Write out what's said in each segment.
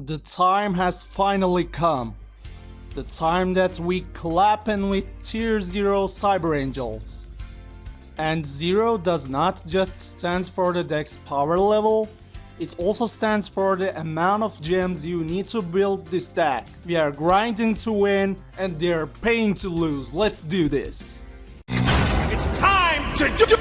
The time has finally come. The time that we clapping with Tier 0 Cyber Angels. And 0 does not just stand for the deck's power level, it also stands for the amount of gems you need to build this deck. We are grinding to win and they're paying to lose. Let's do this. It's time to do.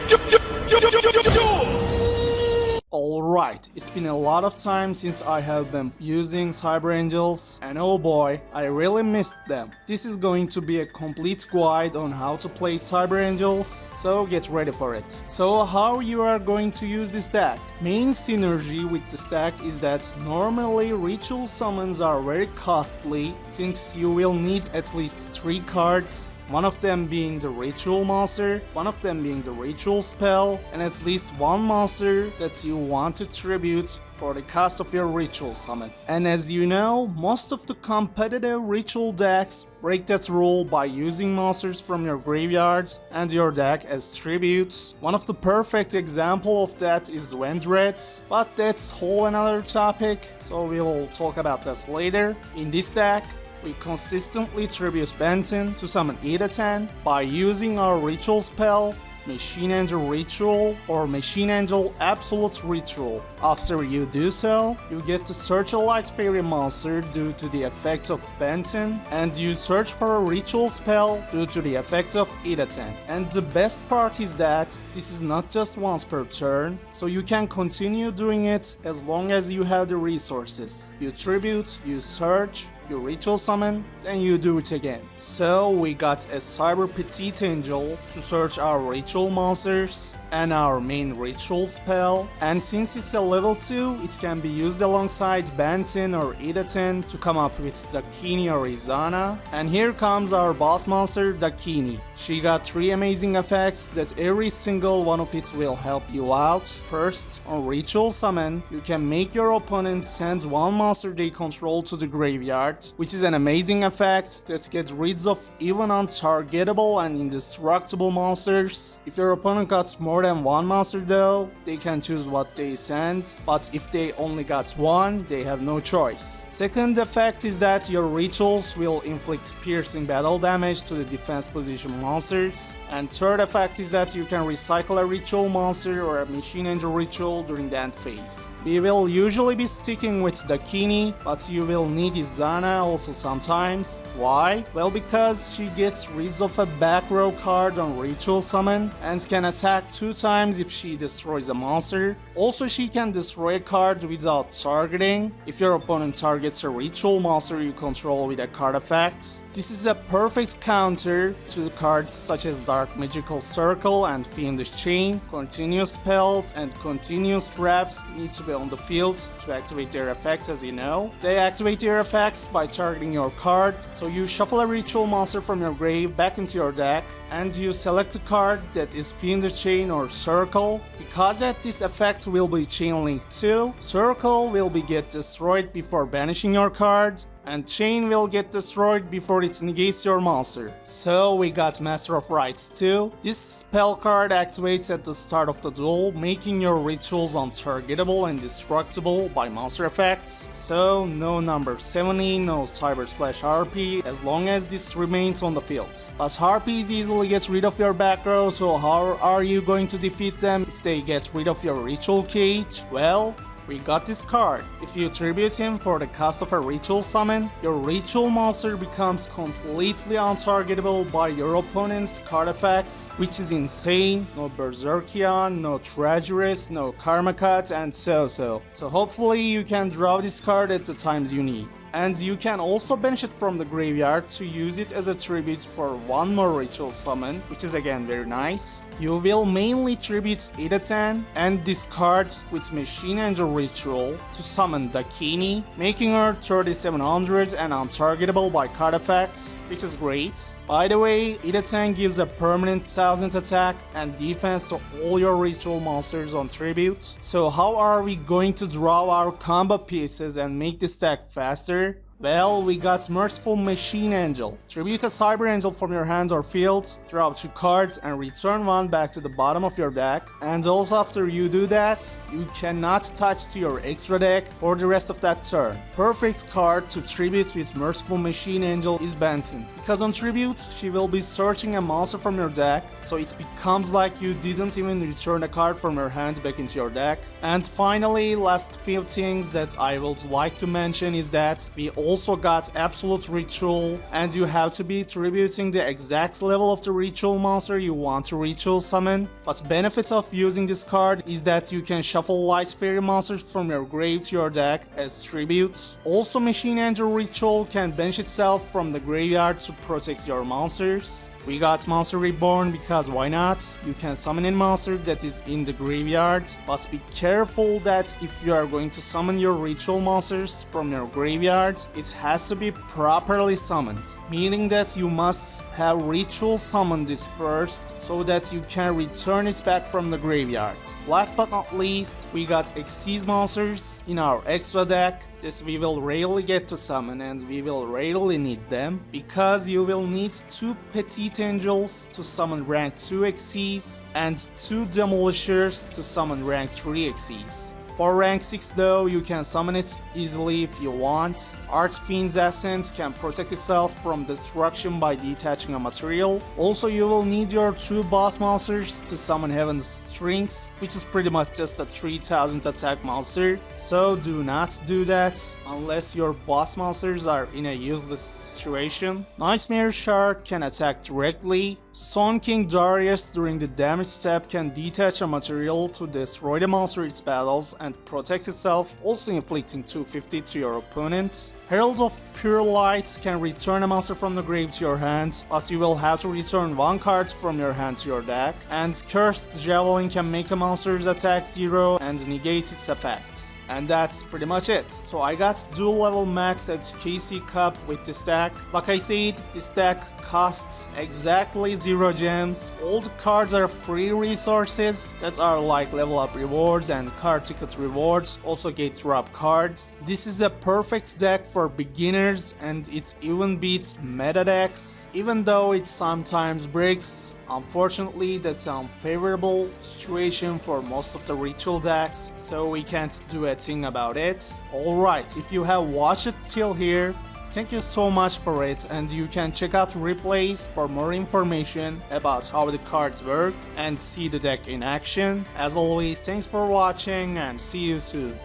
Alright, it's been a lot of time since I have been using Cyber Angels, and oh boy, I really missed them. This is going to be a complete guide on how to play Cyber Angels, so get ready for it. So how you are going to use this deck? Main synergy with this deck is that normally ritual summons are very costly, since you will need at least 3 cards. One of them being the ritual monster, one of them being the ritual spell, and at least one monster that you want to tribute for the cost of your ritual summon. And as you know, most of the competitive ritual decks break that rule by using monsters from your graveyard and your deck as tributes. One of the perfect example of that is Vendread, but that's whole another topic, so we will talk about that later. In this deck, we consistently tribute MTHan to summon MTHan by using our ritual spell, Machine Angel Ritual or Machine Angel Absolute Ritual. After you do so, you get to search a Light Fairy monster due to the effect of MTHan, and you search for a ritual spell due to the effect of MTHan. And the best part is that this is not just once per turn, so you can continue doing it as long as you have the resources. You tribute, you search, you ritual summon, then you do it again. So we got a Cyber Petite Angel to search our ritual monsters and our main ritual spell, and since it's a level 2, it can be used alongside MTHan or MTHan to come up with Dakini or Izana. And here comes our boss monster, Dakini. She got 3 amazing effects that every single one of it will help you out. First, on ritual summon, you can make your opponent send one monster they control to the graveyard, which is an amazing effect that gets rid of even untargetable and indestructible monsters. If your opponent got more than one monster though, they can choose what they send, but if they only got one, they have no choice. Second effect is that your rituals will inflict piercing battle damage to the defense position monsters. And third effect is that you can recycle a ritual monster or a Machine Angel ritual during the end phase. We will usually be sticking with Dakini, but you will need Izana also sometimes. Why? Well, because she gets rid of a back row card on ritual summon and can attack 2 times if she destroys a monster. Also, she can destroy a card without targeting if your opponent targets a ritual monster you control with a card effect. This is a perfect counter to cards such as Dark Magical Circle and Fiendish Chain. Continuous spells and continuous traps need to be on the field to activate their effects, as you know. They activate their effects by targeting your card, so you shuffle a ritual monster from your grave back into your deck, and you select a card that is Fiendish Chain or Circle. Because that this effect will be chain linked too, Circle will be get destroyed before banishing your card, and Chain will get destroyed before it negates your monster. So we got Master of Rites too. This spell card activates at the start of the duel, making your rituals untargetable and destructible by monster effects. So no number 70, no Cyber/RP, as long as this remains on the field. But Harpies easily get rid of your back row, so how are you going to defeat them if they get rid of your ritual cage? Well, we got this card. If you tribute him for the cost of a ritual summon, your ritual monster becomes completely untargetable by your opponent's card effects, which is insane. No Berserkion, no Tragerous, no Karma Cut, and so. So hopefully you can draw this card at the times you need. And you can also banish it from the graveyard to use it as a tribute for one more ritual summon, which is again very nice. You will mainly tribute MTHan and discard with Machine Angel Ritual to summon Dakini, making her 3700 and untargetable by card effects, which is great. By the way, MTHan gives a permanent 1000 attack and defense to all your ritual monsters on tribute. So how are we going to draw our combo pieces and make this deck faster? Well, we got Merciful Machine Angel. Tribute a Cyber Angel from your hand or field, draw 2 cards and return 1 back to the bottom of your deck. And also after you do that, you cannot touch to your extra deck for the rest of that turn. Perfect card to tribute with Merciful Machine Angel is Benton. Because on tribute, she will be searching a monster from your deck, so it becomes like you didn't even return a card from your hand back into your deck. And finally, last few things that I would like to mention is that we also got Absolute Ritual, and you have to be tributing the exact level of the ritual monster you want to ritual summon. But benefit of using this card is that you can shuffle light fairy monsters from your grave to your deck as tribute. Also, Machine Angel Ritual can bench itself from the graveyard to protect your monsters. We got Monster Reborn because why not? You can summon a monster that is in the graveyard, but be careful that if you are going to summon your ritual monsters from your graveyard, it has to be properly summoned, meaning that you must have ritual summoned it first so that you can return it back from the graveyard. Last but not least, we got Xyz monsters in our extra deck. This we will rarely get to summon and we will rarely need them because you will need 2 Petite Angels to summon rank 2 Xyz and 2 Demolishers to summon rank 3 Xyz. For rank 6 though, you can summon it easily if you want. Archfiend's Essence can protect itself from destruction by detaching a material. Also, you will need your 2 boss monsters to summon Heaven's Strings, which is pretty much just a 3000 attack monster. So do not do that unless your boss monsters are in a useless situation. Nightmare Shark can attack directly. Stone King Darius during the damage step can detach a material to destroy the monster it battles and protect itself, also inflicting 250 to your opponent. Herald of Pure Light can return a monster from the grave to your hand, but you will have to return 1 card from your hand to your deck. And Cursed Javelin can make a monster's attack 0 and negate its effects. And that's pretty much it. So I got dual level max at KC Cup with this deck. Like I said, this deck costs exactly 0 gems. All the cards are free resources that are like level up rewards and card ticket rewards, also gate drop cards. This is a perfect deck for beginners and it even beats meta decks, even though it sometimes breaks. Unfortunately, that's an unfavorable situation for most of the ritual decks, so we can't do a thing about it. Alright, if you have watched it till here, thank you so much for it, and you can check out replays for more information about how the cards work and see the deck in action. As always, thanks for watching and see you soon.